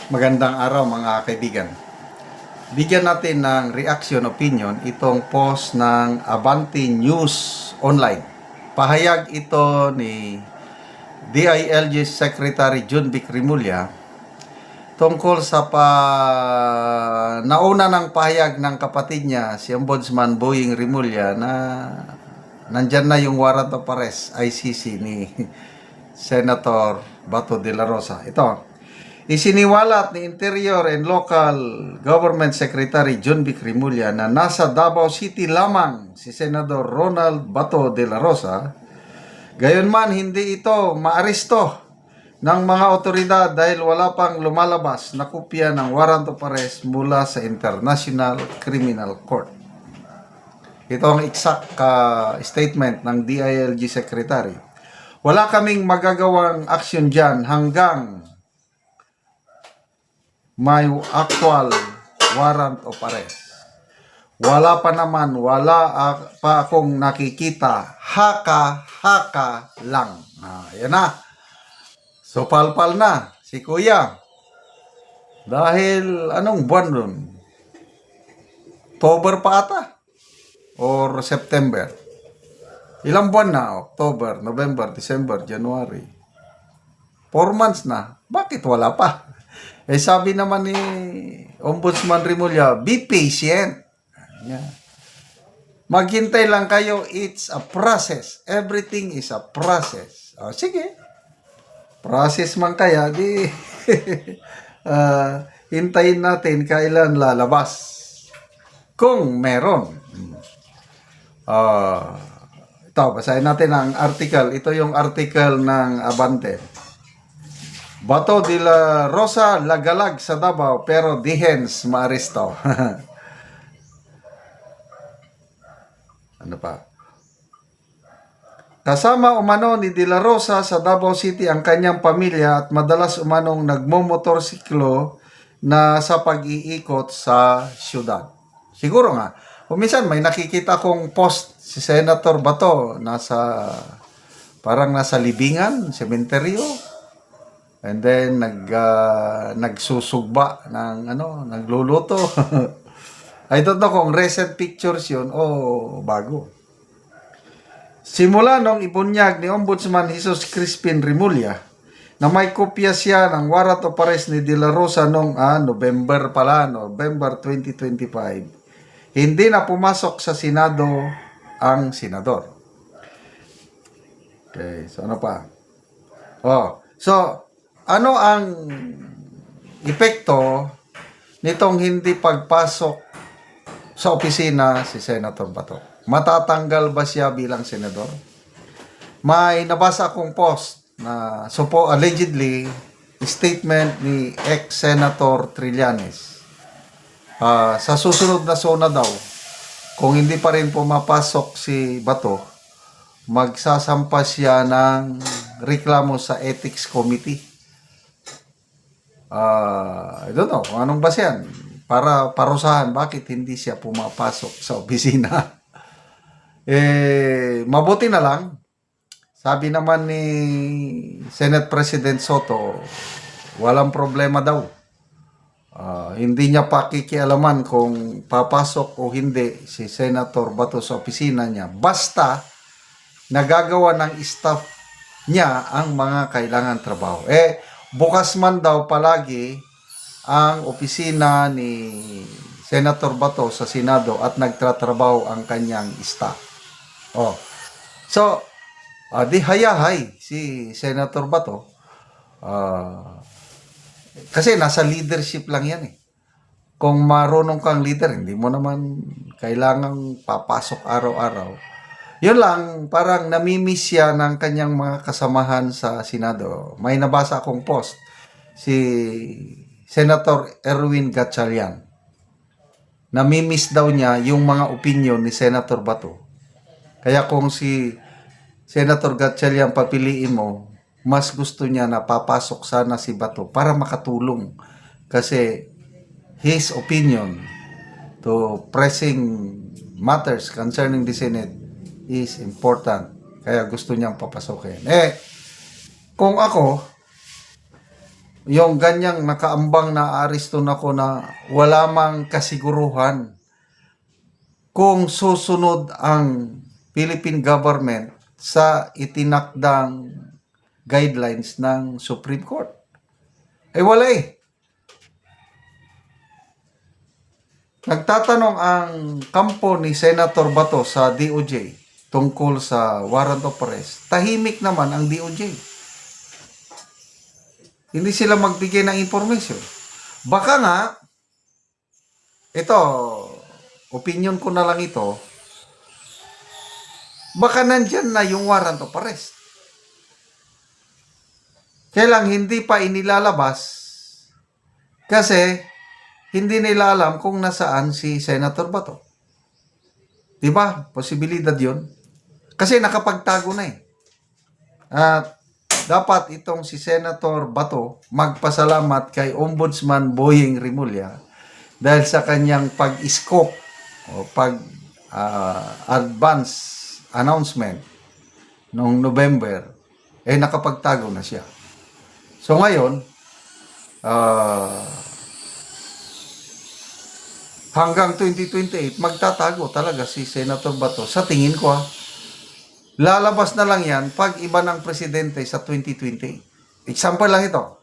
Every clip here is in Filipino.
Magandang araw mga kaibigan. Bigyan natin ng reaction opinion itong post ng Abante News Online. Pahayag ito ni DILG Secretary John Vic Rimulya tungkol sa nauna ng pahayag ng kapatid niya, si Ombudsman Boying Rimulya, na nandyan na yung warrant of arrest, ICC, ni Senator Bato de la Rosa. Ito, isiniwalat ni Interior and Local Government Secretary John Vic Rimulya na nasa Davao City lamang si Senador Ronald Bato de la Rosa. Gayunman, hindi ito maaresto ng mga otoridad dahil wala pang lumalabas na kopya ng warrant of arrest mula sa International Criminal Court. Ito ang exact statement ng DILG Secretary. Wala kaming magagawang action dyan hanggang may actual warrant of arrest. Wala pa naman, pa akong nakikita. Haka lang. Yan na. So, palpal na si Kuya. Dahil, anong buwan nun? October pa ata? Or September? Ilang buwan na? October, November, December, January. 4 months na. Bakit wala pa? Sabi naman ni Ombudsman Rimulya, be patient. Yeah. Maghintay lang kayo, it's a process. Everything is a process. Sige. Process man kaya, di hintayin natin kailan lalabas. Kung meron. Ito, basahin natin ang article. Ito yung article ng Abante. Bato de la Rosa lagalag sa Davao pero dihens maaresto. Ano pa? Kasama umano ni De La Rosa sa Davao City ang kanyang pamilya at madalas umanong nagmomotorsiklo na sa pag-iikot sa syudad. Siguro nga, minsan may nakikita kong post si Senator Bato parang nasa libingan, sementeryo. And then nagsusugba ng nagluluto. I don't know kung recent pictures 'yun o bago. Simula nung ibunyag ni Ombudsman Jesus Crispin Rimulya na may kopya siya ng warrant of arrest ni De La Rosa noong November 2025. Hindi na pumasok sa Senado ang senador. Okay, so ano pa? Ano ang epekto nitong hindi pagpasok sa opisina si Senator Bato? Matatanggal ba siya bilang senador? May nabasa akong post na allegedly statement ni ex-Senator Trillanes. Sa susunod na SONA daw, kung hindi pa rin pumapasok si Bato, magsasampa siya ng reklamo sa Ethics Committee. I don't know kung anong basehan para parusahan bakit hindi siya pumapasok sa opisina. Mabuti na lang. Sabi naman ni Senate President Soto, walang problema daw. Hindi niya pakikialaman kung papasok o hindi si Senator Bato sa opisina niya. Basta nagagawa ng staff niya ang mga kailangan trabaho. Bukas man daw palagi ang opisina ni Senator Bato sa Senado at nagtatrabaho ang kanyang staff. So, di hayahay si Senator Bato. Kasi nasa leadership lang yan . Kung marunong kang leader, hindi mo naman kailangang papasok araw-araw. Yun lang, parang namimiss siya ng kanyang mga kasamahan sa Senado. May nabasa akong post, si Senator Erwin Gatchalian. Namimiss daw niya yung mga opinion ni Senator Bato. Kaya kung si Senator Gatchalian papiliin mo, mas gusto niya na papasok sana si Bato para makatulong. Kasi his opinion to pressing matters concerning the Senate is important. Kaya gusto niyang papasokin. Kung ako, yung ganyang nakaambang na aresto na ko na wala mang kasiguruhan kung susunod ang Philippine government sa itinakdang guidelines ng Supreme Court. Eh wala eh. Nagtatanong ang kampo ni Senator Bato sa DOJ tungkol sa warrant of arrest. Tahimik naman ang DOJ. Hindi sila magbigay ng information. Baka nga, ito, opinion ko na lang ito, baka nandyan na yung warrant of arrest. Kaya lang hindi pa inilalabas kasi hindi nila alam kung nasaan si Senator Bato. Diba? Posibilidad yun. Kasi nakapagtago na eh. At dapat itong si Senator Bato magpasalamat kay Ombudsman Boying Rimulya dahil sa kanyang pag-scope o pag-advance announcement noong November, eh nakapagtago na siya. So ngayon, hanggang 2028, magtatago talaga si Senator Bato. Sa tingin ko lalabas na lang yan pag iba ng presidente sa 2028. Example lang ito.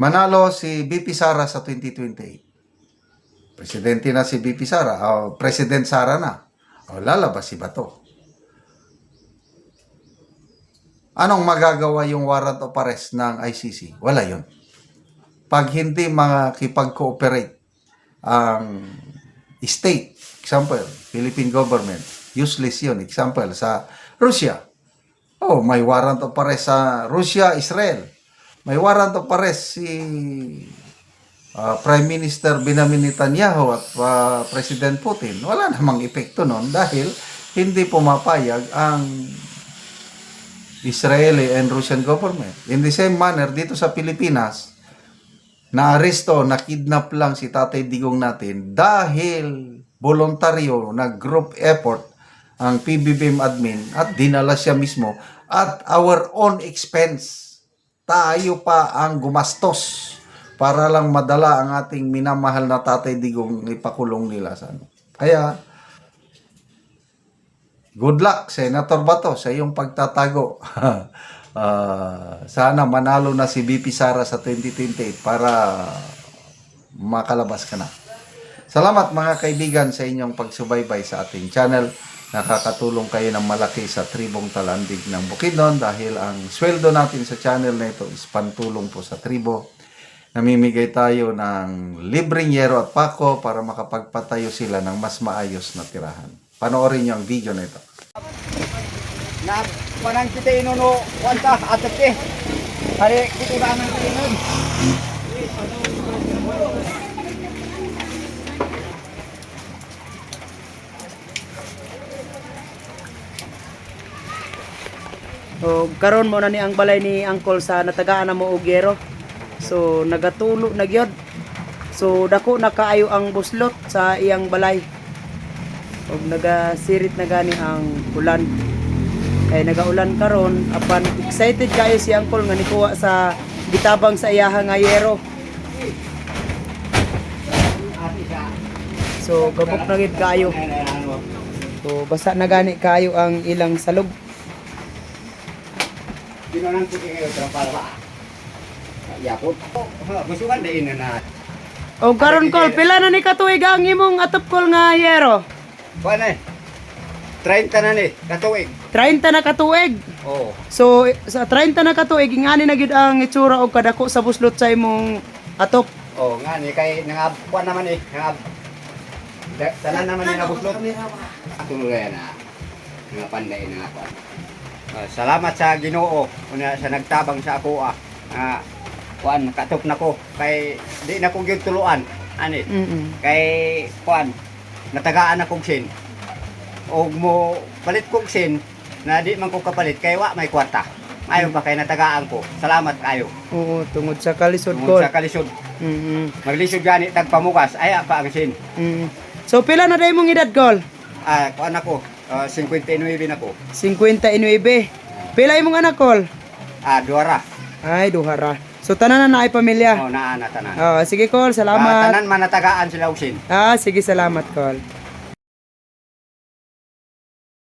Manalo si BP Sara sa 2028. Presidente na si BP Sara, o President Sara na. O lalabas si Bato. Anong magagawa yung warrant of arrest ng ICC? Wala yun. Pag hindi makipag-cooperate ang state, example, Philippine government, useless yun. Example, sa Russia. Oh, may warrant of arrest sa Russia, Israel. May warrant of arrest si Prime Minister Benjamin Netanyahu at President Putin. Wala namang epekto nun dahil hindi pumapayag ang Israeli and Russian government. In the same manner, dito sa Pilipinas, na-aresto, na-kidnap lang si Tatay Digong natin dahil voluntaryo na group effort ang PBBM admin at dinala siya mismo at our own expense. Tayo pa ang gumastos para lang madala ang ating minamahal na Tatay Digong ipakulong nila sa ano. Kaya, good luck, Senator Bato, sa iyong pagtatago. Sana manalo na si BP Sara sa 2028 para makalabas ka na. Salamat mga kaibigan sa inyong pagsubaybay sa ating channel. Nakakatulong kayo ng malaki sa tribong Talandig ng Bukidnon dahil ang sweldo natin sa channel na ito is pantulong po sa tribo. Namimigay tayo ng libreng yero at pako para makapagpatayo sila ng mas maayos na tirahan. Panoorin niyo ang video na ito. Na manang kita inuno kwanta atat eh. Hari kita ba nang inon? So, karon mo na ni ang balay ni Uncle sa natagaan na mo og yero. So, nagatulo na gyud. So, dako na kaayo ang buslot sa iyang balay. Og nagasirit na gani ang ulan. Kay nagaulan karon, apan excited kayo si Uncle nga nikuha sa gitabang sa iyaha nga yero. So, gabok na gid kayo. So, basa na gani kayo ang ilang salog. Dinonang ko kayo para ba. Yapot. Gusto kan din na. O karon Col, pila na ni katuig ang imong atop Col nga yero? Kuan eh. 30 na ni katuig. 30 na katuig. Oh. So sa 30 na katuig ingani na gid ang itsura og kadako sa buslot sa imong atop. Oh, nga ni kay nangab kuan naman eh. Nangab tanan naman ni nabuslot. Tuloy na. Nga panday na kuan. Salamat sa Ginoo una sa nagtabang sa ako kuan katok nako kay di na ko gyud tuluan ani kay kuan natagaan na kog sin og mo palit kog sin na di man ko kapalit kay wa may kwarta ayo ba kay natagaan ko salamat kayo Oo, tungod sa kalisod tungod Col. sa kalisod maglisod gani tagpamukas ay pa ang sin So pila na day mong edad Col? kuan ako 59 na ko 59. Pila imong anak Col? duara Ay, duhara. So tanan na naay pamilya. Oh, naa na tanan. Sige Col, salamat. Tanan man natagaan sila usin. Sige, salamat Col.